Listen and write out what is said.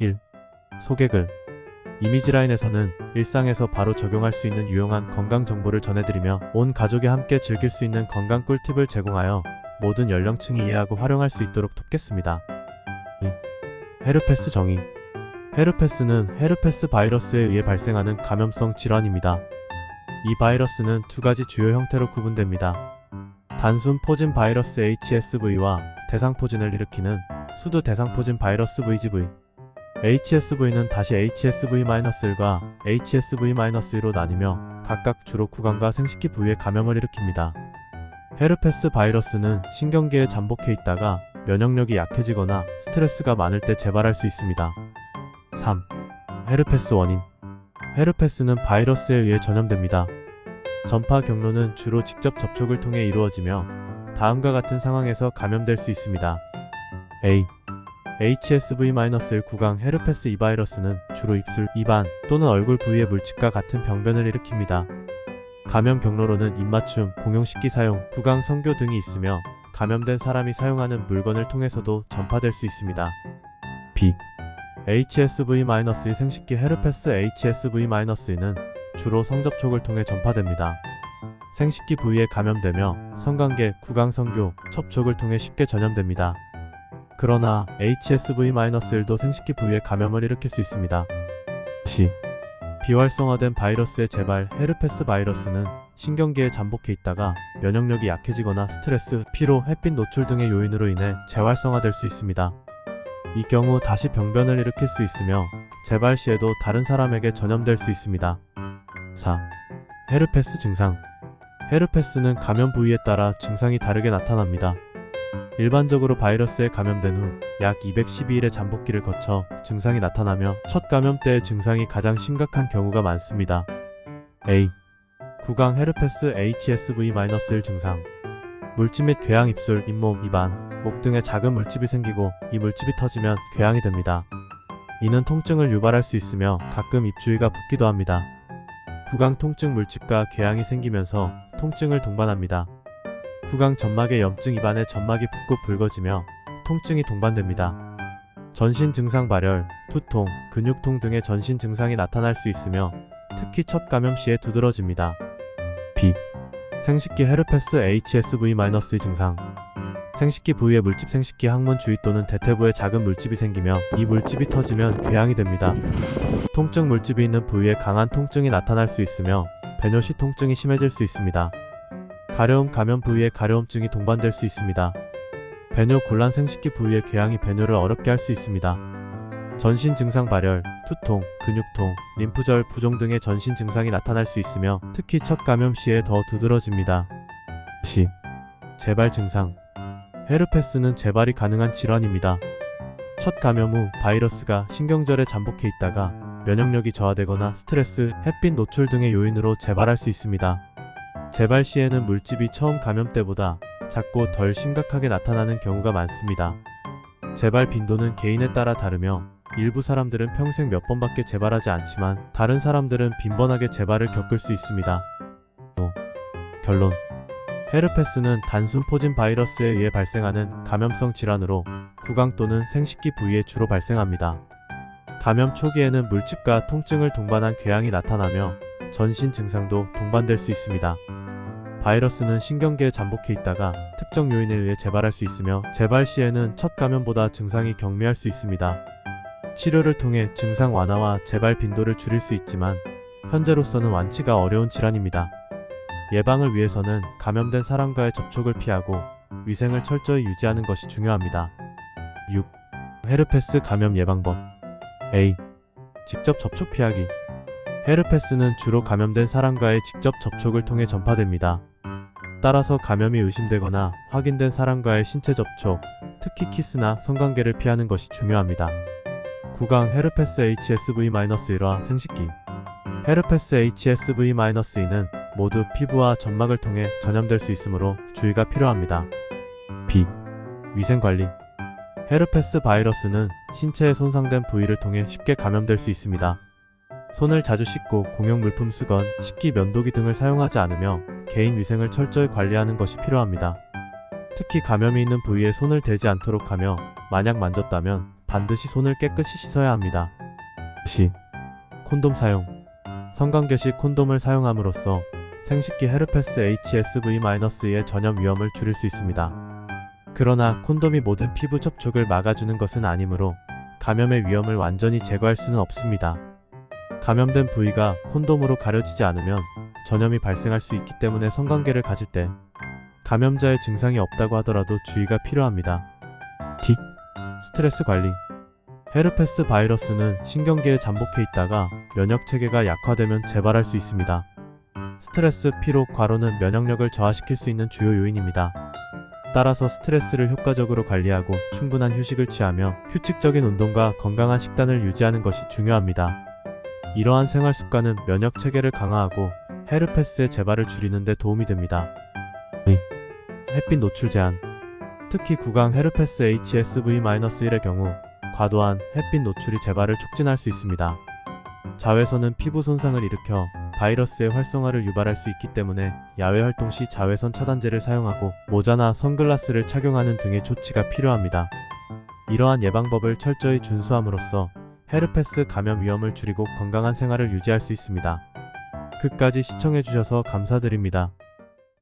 1. 소개글. 이미지라인에서는 일상에서 바로 적용할 수 있는 유용한 건강 정보를 전해드리며 온 가족이 함께 즐길 수 있는 건강 꿀팁을 제공하여 모든 연령층이 이해하고 활용할 수 있도록 돕겠습니다. 2. 헤르페스 정의. 헤르페스는 헤르페스 바이러스에 의해 발생하는 감염성 질환입니다. 이 바이러스는 두 가지 주요 형태로 구분됩니다. 단순 포진 바이러스 HSV와 대상포진을 일으키는 수두 대상포진 바이러스 VGV. HSV는 다시 HSV-1과 HSV-2로 나뉘며 각각 주로 구강과 생식기 부위에 감염을 일으킵니다. 헤르페스 바이러스는 신경계에 잠복해 있다가 면역력이 약해지거나 스트레스가 많을 때 재발할 수 있습니다. 3. 헤르페스 원인. 헤르페스는 바이러스에 의해 전염됩니다. 전파 경로는 주로 직접 접촉을 통해 이루어지며 다음과 같은 상황에서 감염될 수 있습니다. A. HSV-1 구강 헤르페스 이 바이러스는 주로 입술, 입안 또는 얼굴 부위의 물집과 같은 병변을 일으킵니다. 감염 경로로는 입맞춤, 공용식기 사용, 구강 성교 등이 있으며 감염된 사람이 사용하는 물건을 통해서도 전파될 수 있습니다. B. HSV-의 생식기 헤르페스 HSV-는 주로 성접촉을 통해 전파됩니다. 생식기 부위에 감염되며 성관계, 구강 성교, 접촉을 통해 쉽게 전염됩니다. 그러나 HSV-1도 생식기 부위에 감염을 일으킬 수 있습니다. C. 비활성화된 바이러스의 재발 헤르페스 바이러스는 신경계에 잠복해 있다가 면역력이 약해지거나 스트레스, 피로, 햇빛 노출 등의 요인으로 인해 재활성화될 수 있습니다. 이 경우 다시 병변을 일으킬 수 있으며 재발 시에도 다른 사람에게 전염될 수 있습니다. 4. 헤르페스 증상. 헤르페스는 감염 부위에 따라 증상이 다르게 나타납니다. 일반적으로 바이러스에 감염된 후 약 212일의 잠복기를 거쳐 증상이 나타나며 첫 감염 때의 증상이 가장 심각한 경우가 많습니다. A. 구강 헤르페스 HSV-1 증상. 물집 및 궤양 입술, 잇몸, 입안, 목 등에 작은 물집이 생기고 이 물집이 터지면 궤양이 됩니다. 이는 통증을 유발할 수 있으며 가끔 입주위가 붓기도 합니다. 구강 통증 물집과 궤양이 생기면서 통증을 동반합니다. 구강 점막의 염증 입안의 점막이 붓고 붉어지며 통증이 동반됩니다. 전신 증상 발열, 두통, 근육통 등의 전신 증상이 나타날 수 있으며 특히 첫 감염 시에 두드러집니다. B. 생식기 헤르페스 HSV-의 증상. 생식기 부위의 물집 생식기 항문 주위 또는 대퇴부에 작은 물집이 생기며 이 물집이 터지면 궤양이 됩니다. 통증 물집이 있는 부위에 강한 통증이 나타날 수 있으며 배뇨 시 통증이 심해질 수 있습니다. 가려움 감염 부위에 가려움증이 동반될 수 있습니다. 배뇨 곤란 생식기 부위의 궤양이 배뇨를 어렵게 할 수 있습니다. 전신 증상 발열, 투통, 근육통, 림프절 부종 등의 전신 증상이 나타날 수 있으며 특히 첫 감염 시에 더 두드러집니다. C. 재발 증상. 헤르페스는 재발이 가능한 질환입니다. 첫 감염 후 바이러스가 신경절에 잠복해 있다가 면역력이 저하되거나 스트레스, 햇빛 노출 등의 요인으로 재발할 수 있습니다. 재발 시에는 물집이 처음 감염 때보다 작고 덜 심각하게 나타나는 경우가 많습니다. 재발 빈도는 개인에 따라 다르며 일부 사람들은 평생 몇 번밖에 재발하지 않지만 다른 사람들은 빈번하게 재발을 겪을 수 있습니다. 결론. 헤르페스는 단순 포진 바이러스에 의해 발생하는 감염성 질환으로 구강 또는 생식기 부위에 주로 발생합니다. 감염 초기에는 물집과 통증을 동반한 궤양이 나타나며 전신 증상도 동반될 수 있습니다. 바이러스는 신경계에 잠복해 있다가 특정 요인에 의해 재발할 수 있으며 재발 시에는 첫 감염보다 증상이 경미할 수 있습니다. 치료를 통해 증상 완화와 재발 빈도를 줄일 수 있지만 현재로서는 완치가 어려운 질환입니다. 예방을 위해서는 감염된 사람과의 접촉을 피하고 위생을 철저히 유지하는 것이 중요합니다. 6. 헤르페스 감염 예방법. A. 직접 접촉 피하기. 헤르페스는 주로 감염된 사람과의 직접 접촉을 통해 전파됩니다. 따라서 감염이 의심되거나 확인된 사람과의 신체 접촉, 특히 키스나 성관계를 피하는 것이 중요합니다. 구강 헤르페스 HSV-1와 생식기 헤르페스 HSV-2는 모두 피부와 점막을 통해 전염될 수 있으므로 주의가 필요합니다. B. 위생관리. 헤르페스 바이러스는 신체에 손상된 부위를 통해 쉽게 감염될 수 있습니다. 손을 자주 씻고 공용 물품 수건, 식기 면도기 등을 사용하지 않으며 개인 위생을 철저히 관리하는 것이 필요합니다. 특히 감염이 있는 부위에 손을 대지 않도록 하며 만약 만졌다면 반드시 손을 깨끗이 씻어야 합니다. 시 콘돔 사용. 성관계 시 콘돔을 사용함으로써 생식기 헤르페스 HSV-E의 전염 위험을 줄일 수 있습니다. 그러나 콘돔이 모든 피부 접촉을 막아주는 것은 아니므로 감염의 위험을 완전히 제거할 수는 없습니다. 감염된 부위가 콘돔으로 가려지지 않으면 전염이 발생할 수 있기 때문에 성관계를 가질 때 감염자의 증상이 없다고 하더라도 주의가 필요합니다. D. 스트레스 관리. 헤르페스 바이러스는 신경계에 잠복해 있다가 면역 체계가 약화되면 재발할 수 있습니다. 스트레스, 피로, 과로는 면역력을 저하시킬 수 있는 주요 요인입니다. 따라서 스트레스를 효과적으로 관리하고 충분한 휴식을 취하며 규칙적인 운동과 건강한 식단을 유지하는 것이 중요합니다. 이러한 생활 습관은 면역 체계를 강화하고 헤르페스의 재발을 줄이는 데 도움이 됩니다. 햇빛 노출 제한. 특히 구강 헤르페스 HSV-1의 경우 과도한 햇빛 노출이 재발을 촉진할 수 있습니다. 자외선은 피부 손상을 일으켜 바이러스의 활성화를 유발할 수 있기 때문에 야외 활동 시 자외선 차단제를 사용하고 모자나 선글라스를 착용하는 등의 조치가 필요합니다. 이러한 예방법을 철저히 준수함으로써 헤르페스 감염 위험을 줄이고 건강한 생활을 유지할 수 있습니다. 끝까지 시청해주셔서 감사드립니다.